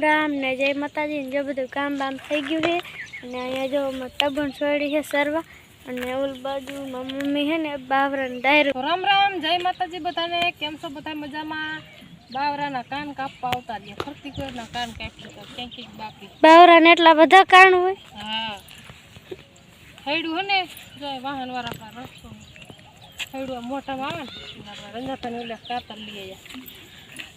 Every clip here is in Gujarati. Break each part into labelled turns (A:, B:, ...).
A: રામ ને જય માતાજી ને જો બધું કામ બામ થઈ ગયું છે અને અહીંયા જો ટબણ છોડી છે સરવા અને ઓલ બાજુ મમ્મી છે ને બાવરાને ડાયરો
B: રામ રામ જય માતાજી બધાને કેમ છો બધા મજામાં બાવરાના કાન કાપવા આવતા રહ્યા ફરતી કોઈના કાન કાપી તો ક્યાંક બાકી
A: બાવરાને એટલા બધા કાન હોય
B: હા હૈડું હે ને જો વાહન વાળા પર રસ્તો હૈડું મોટામાં આવે ને રંજાતાને ઓલા કાતર લઈ જાય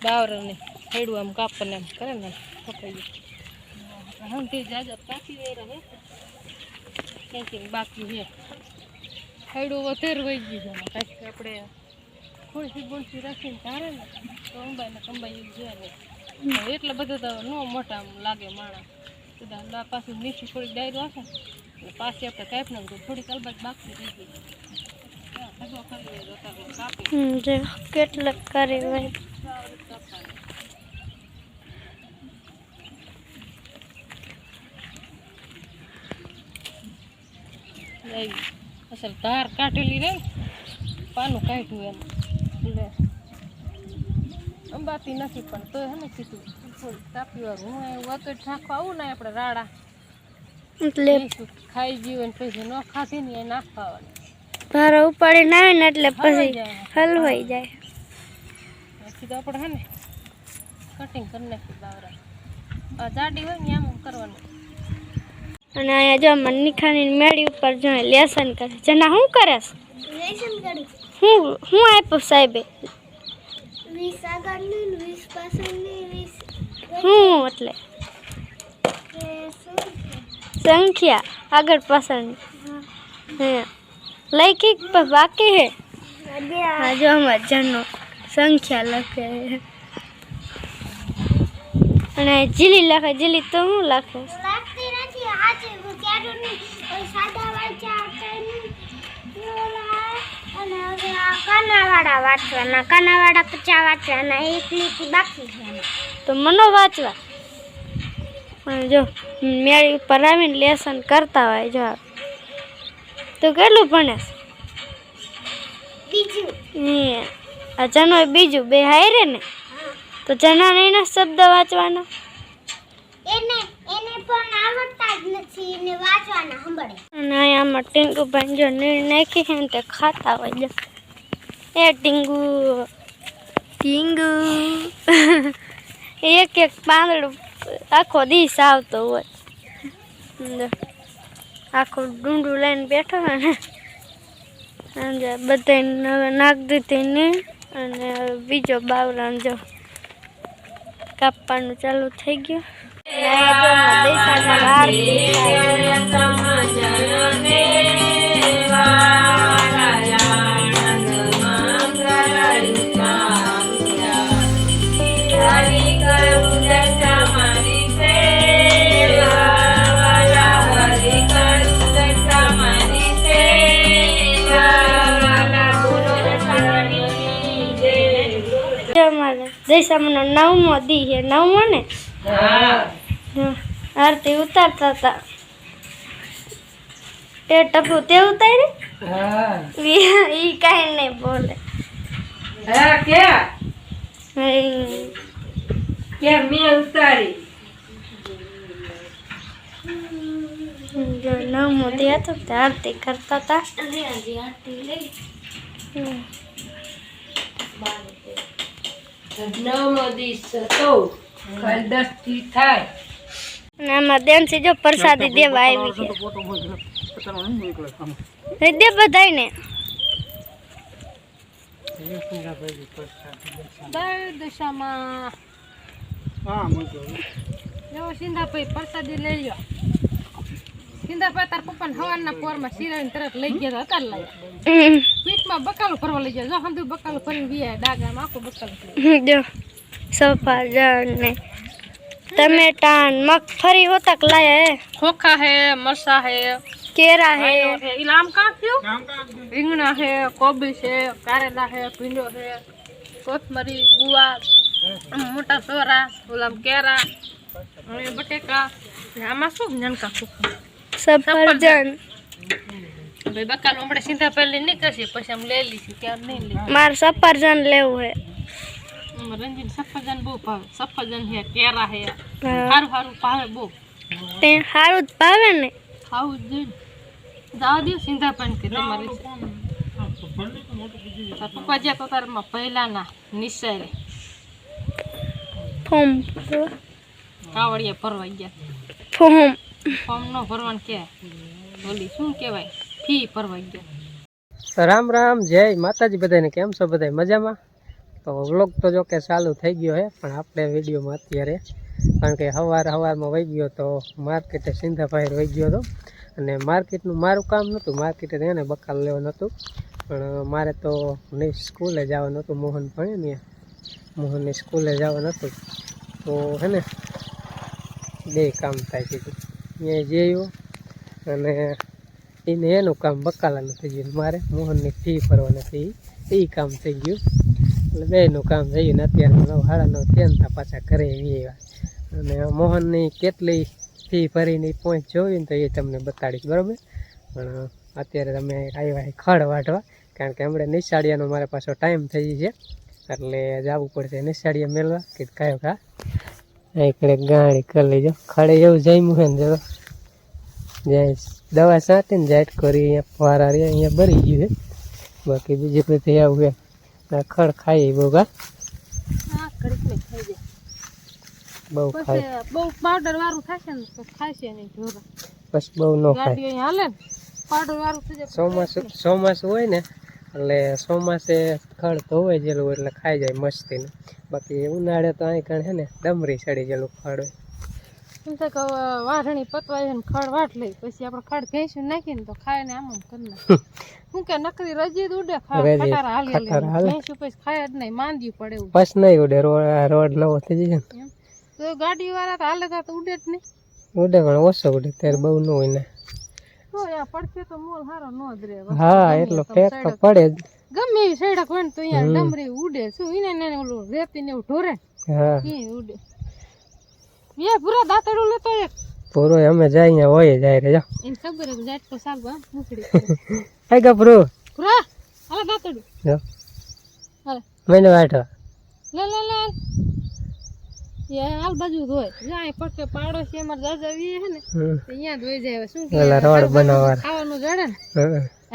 B: બાવરાને હૈડું આમ કાપને એમ કરે ને કપાઈ હંતી જાજા કાપી રહે ક્યાંક બાકી છે હૈડું વધારે વહી ગયું છે કાંઈક આપણે ખુરશી બોલશી રાખીને ધારે ને તો અંબાઈને કંબાઈ જોઈએ ને એટલે બધું તો ન મોટા લાગે માણસ બધા પાછું નીચી થોડીક ડાયરો હશે ને પાછી આપણે કાપી નાખીએ થોડીક અલબત્ત બાકી રહી ગઈ
A: કેટલાક કરે હોય
B: અસલ ધાર કાઢેલી રે પાનું કાઢ્યું એમ એટલે અંબાતી નથી પણ તો હે ને કીધું થોડી કાપી વાળું હું વગર નાખવા આવું ને આપણે રાડા
A: એટલે
B: ખાઈ ગયું ને પછી ન ખાધી ને એ નાખવાનું
A: ભારો ઉપાડીને આવે ને એટલે પછી હલવાઈ જાય
B: કીધું આપણે હે ને કટિંગ કરી નાખી બાવરા જાડી હોય ને આમ કરવાનું
A: અને અહીંયા જો મનીખાની મેળી ઉપર જો લેસન કરે જના શું કરે લેસન કરું હું આપ્યું સાહેબે 20 આગળની 20 પાછળની 20 હું એટલે સંખ્યા આગળ પાછળની હે લખી બાકી હે હા જો અમાર જનો સંખ્યા લખે અને જીલી લખે જીલી તો હું લખે કાનાવાળા વાંચવાના કાનાવાળા 50 વાંચવાના એક લીટી બાકી છે તો મનો વાંચવા અને જો મેળી ઉપર આવીને લેસન કરતા હોય જો તો કેટલું ભણે બીજું આ જનો બીજું બે હારે ને તો જનાને એના શબ્દ વાંચવાના એને પણ આવડતા જ નથી એને વાંચવાના સંભળે અને આમાં ટીંગુ ભાંજો નીર નાખી છે ને તે ખાતા હોય એ ટીંગુ ટીંગુ એક એક પાંદડું આખો દિવસ આવતો હોય આખું ડુંડું લઈને બેઠો હોય ને અને બધાને હવે નાખ દીધી ને અને બીજો બાવરાને જો કાપવાનું ચાલુ થઈ ગયું દશામાનો 9મો દી છે 9મો ને આરતી ઉતારતા હતા એ ટપુ તે ઉતારી ઈ કાંઈ નહીં બોલે
B: મેં ઉતારી
A: 9મો દી હતો તે આરતી કરતા હતા આમાં દેનસી જો પ્રસાદી દેવા આવી છે દે બધાને
B: દશામાં જો સિંધાભાઈ પ્રસાદી લઈ લ્યો સિંધાભાઈ તાર પપ્પાને હવારના પોરમાં શિરાવીને તરત લઈ ગયા હતા લાવ્યા પીઠમાં બકાલું ફરવા લઈ જાય જો હંધુ બકાલું ફરીને ગયા ડાગામાં આખું બકાલું
A: જો સફરજન ને ટમેટા મગફળી હોતક લાયા હે
B: ખોખા હે મરસા હે
A: કેરા હે
B: ઇલામ કાપ્યું રીંગણા હે કોબી છે કારેલા હે ભીંડો હે કોથમરી ગુવાર મોટા સોરા ઓલામ કેરા અને બટેકા આમાં શું નનકા ખોખા
A: સફરજન
B: ભાઈ બકાલું આપણે સીધા પહેલી નીકળશે પછી આમ લઈ લઈશું ત્યાં નહીં લઈ
A: મારે સફરજન લેવું હે
B: અમારે રંજીન સફરજન બહુ ભાવે. સફરજન હે, કેરા હે, સારું સારું ભાવે બહુ.
A: તે સારું જ ભાવે ને.
B: ખાવું જ જોઈએ. જવા દો સિંધા પાણી કે તમારે પપ્પા જ્યાં તો તારમાં પહેલાના નિશાળે
A: ફોર્મ
B: કાવડિયા ભરવા ગયા. ફોર્મ નો ભરવાનું કે બોલી શું કહેવાય, ફી ભરવા ગયા.
C: રામ રામ, જય માતાજી બધાને. કેમ છો બધા મજામાં? તો વ્લોગ તો જો કે ચાલુ થઈ ગયો હે, પણ આપણે વિડીયોમાં અત્યારે કારણ કે સવારમાં વહી ગયો તો માર્કેટે સિંધાભાઈ વહી ગયો હતો. અને માર્કેટનું મારું કામ નહોતું, માર્કેટે એને બકાલ લેવાનું હતું, પણ મારે તો નહીં સ્કૂલે જવાનું હતું. મોહન ભણે ને, મોહનની સ્કૂલે જવાનું હતું. તો હે ને બે કામ થાય કીધું અહીંયા જયું, અને એને એનું કામ બકાલાનું થઈ ગયું, મારે મોહનની ફી ભરવાની હતી એ કામ થઈ ગયું. એટલે બેનું કામ થઈ ગયું ને અત્યારે 9:30 થયા પાછા ઘરે આવ્યા. અને મોહનની કેટલી ફી ભરીને પહોંચ જોઈને તો એ તમને બતાડીશ, બરાબર? પણ અત્યારે તમે આવ્યા ખડ વાઢવા, કારણ કે હમણાં નિશાળિયાનો મારા પાછો ટાઈમ થઈ છે, એટલે જવું પડશે નિશાળિયા મેળવા કે કયો કા એકડે ગાડી કરી લેજો. ખડે એવું જમ્યું છે ને જો જાય દવા સાંટીને જાટ કરી અહીંયા ફવારા રહ્યા અહીંયા ભરી ગયું છે. બાકી બીજું બધું આવું છે ખડ ખાઈ બહુ કા બહુ ખાય,
B: બહુ પાવડર વાળું થશે ને તો ખાશે નહીં ઢોરા.
C: બસ બહુ ન ખાય.
B: ગાડી અહીં હાલે ને પાવડર વાળું થઈ જાય.
C: ચોમાસું હોય ને એટલે ચોમાસે ખડ તો હોય જેલું એટલે ખાઈ જાય મસ્તીને. બાકી ઉનાળે તો અહીં કણ છે ને ડમરી ચડી જેલું ખડ હોય.
B: એમ થાય કે વાઢણી પતવાય ને ખડ વાટ લઈ પછી આપણે ખડ ભેંસું નાખીને તો ખાય ને આમ કરી નાખે. શું કે નકરી રજી ઉડે ખટારા હાલી ભેંસું પછી ખાય જ નહીં, માંદ્યું પડે એવું.
C: બસ નહીં ઉડે, રોડ નવો થઈ જાય ને
B: તો ગાડી વાળા તો હાલે તો ઉડે જ નહીં.
C: ઉડે પણ ઓછો ઉડે, ત્યારે બહુ ન હોય ને.
B: પડશે તો મોલ હારો નો જ રહે.
C: હા એટલો ફેર તો પડે જ.
B: ગમે એવી સડક હોય ને તો અહીંયા ડમરી ઉડે. શું એને ઓલું રેતી ને એવું ઢોરે
C: હા
B: ઉડે. એ પૂરા દાંતડું લેતો એક
C: પૂરો અમે જાય અહીંયા હોય જાય રે.
B: એને ખબર છે જાટ તો સાગવા મૂકડી
C: આઈ ગા પૂરો
B: પૂરા હાલે દાંતડું
C: જો
B: હાલે
C: મેને વાટો
B: લે લે લે એ હાલ બાજુ ધોય જાય પડકે પાડોશી અમાર જાજાવી હે ને અહીંયા ધોઈ જાય. શું કે
C: ઓલા રોડ બનાવવા
B: ખાવાનું જડે ને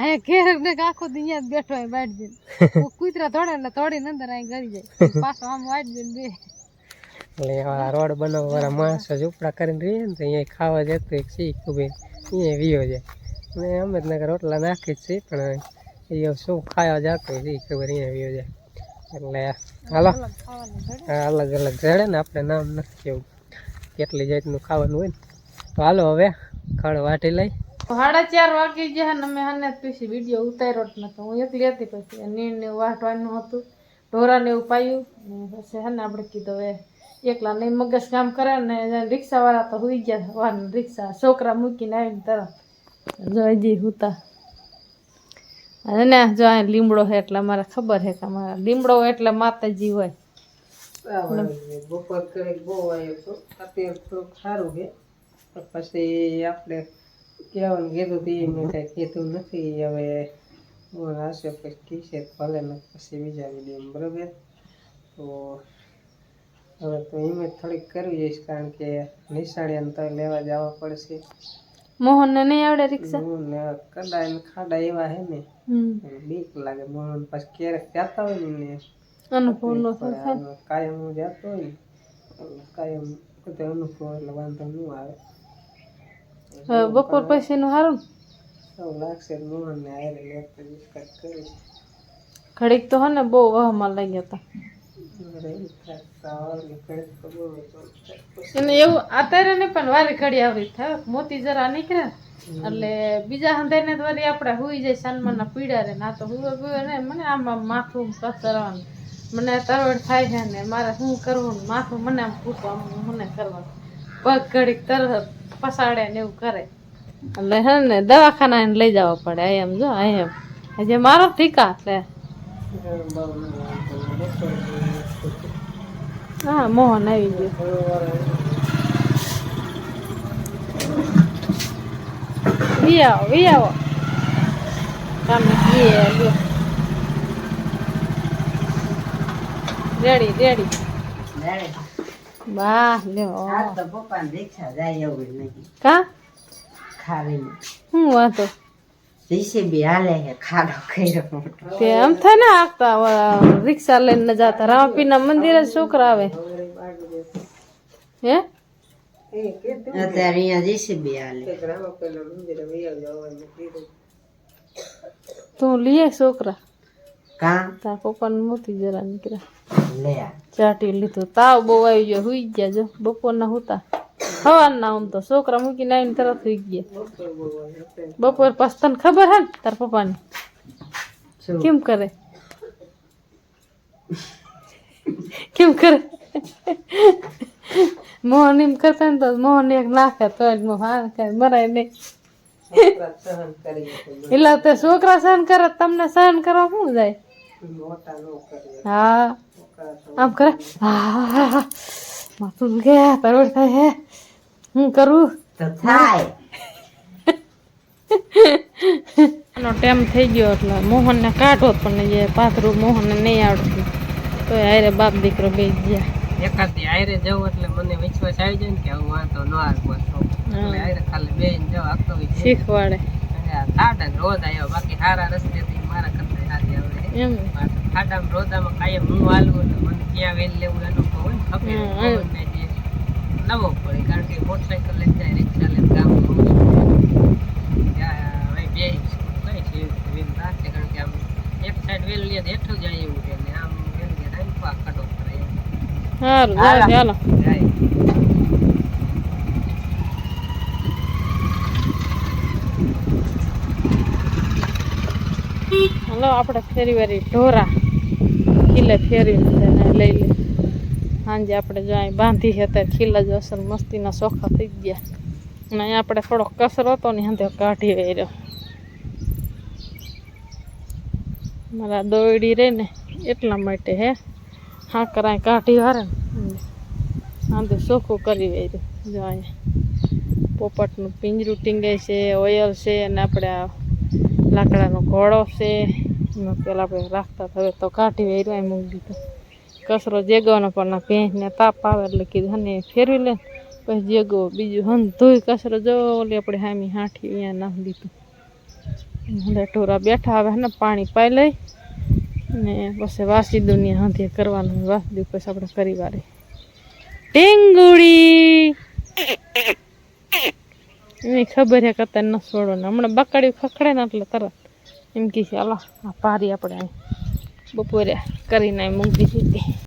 B: હે ઘેર ને આખો દી અહીંયા બેઠો હોય બાડ દે કૂતરા થોડે એટલે થોડીને અંદર અહીં ગરી જાય પાછો આમ વાડ દે બે.
C: એટલે આ રોડ બનાવવા વાળા માણસો ઝૂંપડા કરીને રહીએ ને તો અહીંયા ખાવા જતું એક શીખ ઉભી અહીંયા વિયો જાય. અને અમે જ નગર રોટલા નાખી જ છીએ, પણ એ શું ખાવા જતો હોય એ ખબર અહીંયા વિયો જાય. એટલે હાલો અલગ અલગ જડે ને, આપણે નામ નથી કેવું કેટલી જાતનું ખાવાનું હોય ને. તો હાલો હવે ખડ વાટી લઈ.
B: 4:30 વાગી ગયા ને અમે હાને પછી વિડીયો ઉતાર્યો જ નતો. હું એકલી હતી, પછી નીણ ને વાટવાનું હતું, ઢોરાને એવું પાયું. પછી હાને આપણે કીધું હવે એકલા નહીં મગજ કામ કરે ને. રિક્ષા વાળા તો હુઈ ગયા, વાર રિક્ષા છોકરા મૂકીને આવીને તરત જોઈ જી હુતા. અને જો આ લીમડો છે એટલે અમારે ખબર છે કે અમારા લીમડો એટલે માતાજી હોય.
C: બપોર કરી બહુ આવ્યો તો અત્યારે થોડુંક સારું છે, પછી આપણે કહેવાનું કીધું હતું એ મેં કાંઈ કીધું નથી. હવે હું હશે પછી કીશે ભલે ને પછી બીજા વિડીયો બરાબર. તો હવે તો એમ જ થોડીક કરવી જઈશ, કારણ કે નિશાળિયાને તો લેવા જવા પડશે.
B: મોહનને નહીં આવડે રિક્ષા?
C: કદાચ ખાડા એવા હે ને બીક લાગે. મોહન પછી ક્યારેક જતા હોય ને
B: અનુભવ નો થાય,
C: કાયમ હું જતો હોય ને કાયમ બધો અનુભવ એટલે વાંધો ન આવે.
B: બપોર પછી નું સારું
C: એવું લાગશે. મોહનને હારે લેતા ડિસ્કસ કરીશ.
B: ઘડીક તો હે ને બહુ વહમાં લાગ્યા હતા એને એવું. અત્યારે ને પણ વારી ઘડી આવરી થાય મોતી જરા નીકળે એટલે બીજા હંધાઈને તો વળી આપણે હુઈ જાય સન્માનના પીડા રે. ના તો હુવે ને મને આમાં માથું કસરવાનું મને તરવડ થાય છે ને મારે શું કરવું ને માથું મને આમ પૂછવા મને કરવાનું. પગ ઘડીક તરત પસાડે ને એવું કરે એટલે હે ને દવાખાના લઈ જવા પડે. એમ જો એમ હજી મારો ઠીકા એટલે હા મોહન આવી ગયો. વી આવો તમે રેડી રેડી વાહ લ્યો કા હું વાતો તે આમ થાય ને આખતા રિક્ષા લઈને જતા રામપીના મંદિરે છોકરા આવે હે તું લઈએ છોકરા તાર પપ્પાને મોતી જરા નીકળ્યા ચાટી લીધું તાવ બહુ આવી ગયો હુઈ ગયા જો બપોરના હુતા સવારના આમ તો છોકરા મૂકીને આવીને તરત હુઈ ગયા બપોર પાછ તને ખબર હે ને તાર પપ્પાને કેમ કરે મોહન એમ કરતા ને તો મોહન એક નાખે તો મરાય નહીં એટલે તે છોકરા સહન કરે તમને સહન કરવા શું જાય હા આમ કરે હા માથું ગયા તરવડ થાય હે હું કરું એનો ટાઈમ થઈ ગયો એટલે મોહનને કાઢો પણ જે પાથરું મોહનને નહીં આવડતું તો આયરે બાપ દીકરો બે ગયા
C: એકાદી આયરે જવું એટલે મને વિશ્વાસ આવી જાય ને કે હું વાંધો ન આવે એટલે આયરે ખાલી બેન જાવ આખો
B: શીખવાડે
C: ખાડા રોજ આવ્યો બાકી સારા રસ્તેથી મારા કરતા સારી આવે
B: એમ
C: ખાડામાં રોદામાં કાયમ હું હાલું એટલે મને ક્યાં વેલ લેવું અનુભવ હોય ને ખબર નવો પડે કારણ કે મોટરસાઇકલ લઈને જાય રિક્ષા લઈને ગામમાં બે વેલ રાખે કારણ કે આમ એક સાઈડ વેલ લે હેઠું જાય એવું છે ને આમ વેલ ગયા રાંધવા ખાડો કરે
B: સારું ચાલો
C: જાય
B: હલો આપણે ફેરી વારી ઢોરા ખીલે ફેરીને લઈ લે સાંજે આપણે જો અહીં બાંધી છે ત્યારે ખીલા જો અસર મસ્તીના ચોખા થઈ ગયા અને અહીંયા આપણે થોડોક કસરો હતો ને હાથે કાઢી રહ્યો મારા દોયડી રહે ને એટલા માટે હે હા કરાય કાઢી વારે ને હાથે ચોખ્ખું કરી રહ્યું જો અહીંયા પોપટનું પિંજરું ટીંગાય છે ઓયલ છે અને આપણે આ લાકડાનો ઘોડો છે એમાં પેલા આપણે રાખતા હવે તો કાઢી વેર્યો એ મૂકી દીધો કચરો જેગવાનો પણ ભેંસને તાપ આવે એટલે કીધું હને ફેરવી લે પછી જેગો બીજું હન ધોઈ કચરો જો ઓલી આપણે હામી હાંઠી અહીંયા નાખી દીધું હવે ઢોરા બેઠા આવે ને પાણી પાઈ લઈ ને પછી વાસી દુનિયા હાથે કરવાનું વાસી દઉં પછી આપણે કરી વારે ટીંગુડી એની ખબર હે કરતા ન છોડો ને હમણાં બકાડી ખખડે ને એટલે તરત એમ કહે છે અલા આ પારી આપણે બપોરે કરીને મૂકી દીધી